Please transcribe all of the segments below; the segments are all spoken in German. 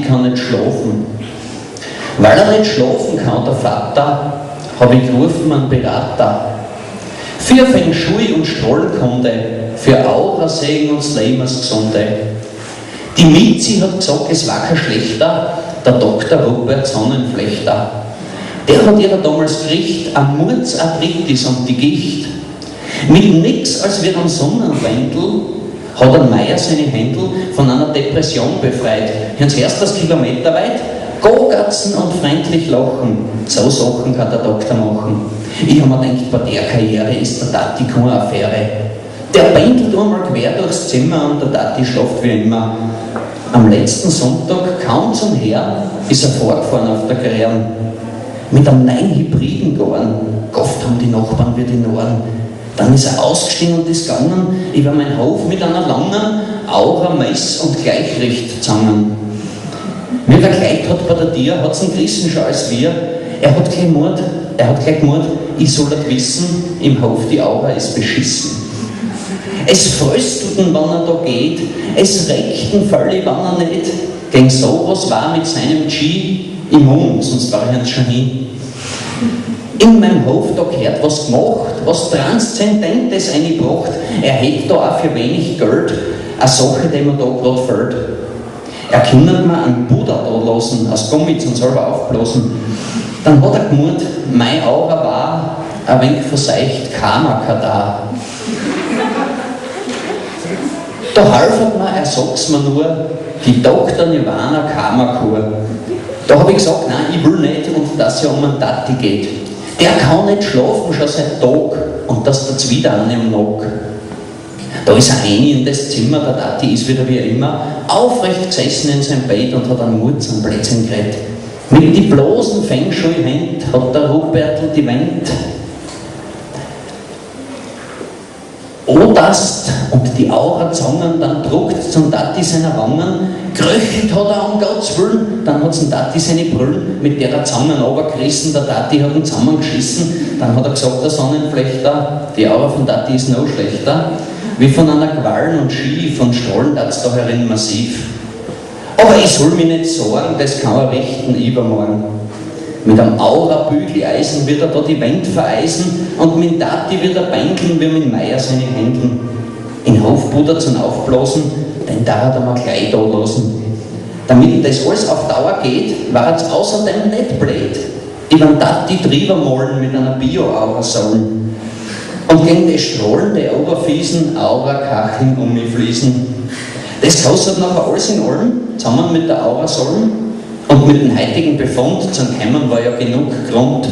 kann nicht schlafen. Weil er nicht schlafen kann, der Vater, habe ich gerufen einen Berater. Für Feng Shui und Strahlenkunde, für Aura, Segen und das Leben als Gesunde. Die Mizi hat gesagt, es war kein schlechter, der Dr. Robert Sonnenflechter. Der hat ihr damals gekriegt, an Murz, Arthritis und die Gicht. Mit nix als wie einem Sonnenwendel hat ein Meier seine Händel von einer Depression befreit. Hören's erst das Kilometer weit, Gogatzen und freundlich lachen. So Sachen kann der Doktor machen. Ich habe mir gedacht, bei der Karriere ist der Tati keine Affäre. Der pendelt einmal quer durchs Zimmer und der Tati schläft wie immer. Am letzten Sonntag, kaum zum Herrn, ist er vorgefahren auf der Krähen. Mit einem neuen hybriden Garn. Gofft haben die Nachbarn wie die Narren. Dann ist er ausgestiegen und ist gegangen über meinen Hof mit einer langen Aura, Mess und Gleichrichtzangen. Wie er gleich hat bei der Tier, hat es ihn gerissen schon als wir. Er hat gleich gemeint, ich soll das wissen, im Hof die Aura ist beschissen. Es fröstelten, wann er da geht, es reckten völlig, wann er nicht. Gegen sowas war mit seinem G immun, sonst war er schon hin. In meinem Hof, da gehört was gemacht, was Transzendentes eingebracht. Er hätte da auch für wenig Geld eine Sache, die mir da gerade fällt. Er kann mir einen Buddha da lassen, aus Gummi zum selber aufblasen. Dann hat er gemeint, meine Aura war ein wenig verseicht, Karma-Kadar. Da half mir, er sagt's mir nur, die Dr. Nirvana Karma-Kur. Da habe ich gesagt, nein, ich will nicht und dass es ja um einen Tati geht. Der kann nicht schlafen, schon seit Tag und dass der wieder an ihm nagt. Da ist er rein in das Zimmer, der Tati ist wieder wie immer aufrecht gesessen in seinem Bett und hat einen Murz am Plätzchen geredet. Mit die bloßen Feng Shui-Händ hat der Robertl die Wand Odast und die Aura-Zangen, dann druckt zum Tati seiner Wangen, geröchelt hat er um Gottes Willen, dann hat zum Tati seine Brüllen, mit der er Zangen runtergerissen, der Tati hat ihn zusammengeschissen, dann hat er gesagt, der Sonnenflechter, die Aura von Tati ist noch schlechter, wie von einer Qualen und Ski, von Strahlen tat's da herin massiv. Aber ich soll mich nicht sorgen, das kann er richten übermorgen. Mit einem Aura-Bügeleisen wird er da die Wand vereisen und mit Tati wird er beinkeln wie mit Meier seine Händeln. In Hofbutter zum Aufblasen, den da hat er mal gleich da lassen. Damit das alles auf Dauer geht, war es außerdem nicht blöd. Über Tati drüber malen mit einer Bio-Aura-Säulen. Und gegen die strahlende Oberfiesen Aura-Kacheln um mich fließen. Das kostet nachher alles in allem, zusammen mit der Aura-Säulen. Und mit dem heutigen Befund zum Kämmen war ja genug Grund.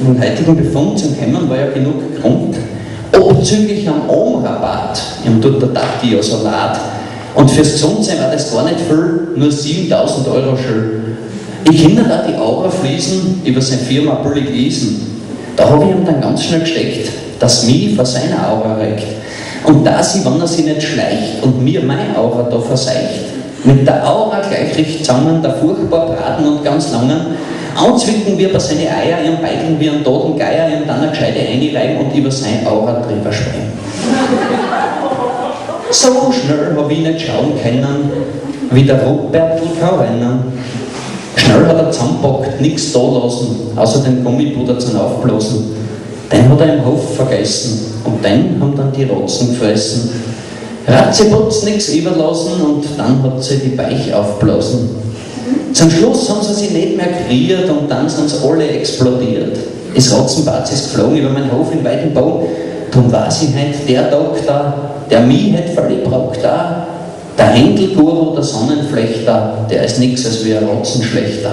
Mit dem heutigen Befund zum Kämmen war ja genug Grund. Abzüglich am Ohmrabatt, ihm tut der Tati ja so leid. Und fürs Gesundsein war das gar nicht viel, nur 7.000 € schon. Ich kann da die Aura fließen über seine Firma billig leasen. Da habe ich ihm dann ganz schnell gesteckt, dass mich vor seiner Aura regt. Und da sie, wenn er sich nicht schleicht und mir meine Aura da verseicht, mit der Aura gleich zusammen, der furchtbar braten und ganz langen, anzwicken wir bei seine Eier, ihren Beigeln wie einen toten Geier, ihm dann eine gescheite einreiben und über seine Aura drüber sprechen. So schnell habe ich nicht schauen können, wie der Robertl kann rennen. Schnell hat er zusammengepackt, nichts da lassen, außer den Gummipuder zum Aufblasen. Den hat er im Hof vergessen und den haben dann die Rotzen gefressen. Ratzeputz nichts überlassen und dann hat sie die Beich aufblasen. Zum Schluss haben sie sich nicht mehr geriert und dann sind sie alle explodiert. Das Rotzenbatz ist geflogen über meinen Hof in weiten Bau. Darum weiß ich heute, der Doktor, der mich hat völlig braucht da, der Händelguru, der Sonnenflechter, der ist nichts als wie ein Rotzenschlechter.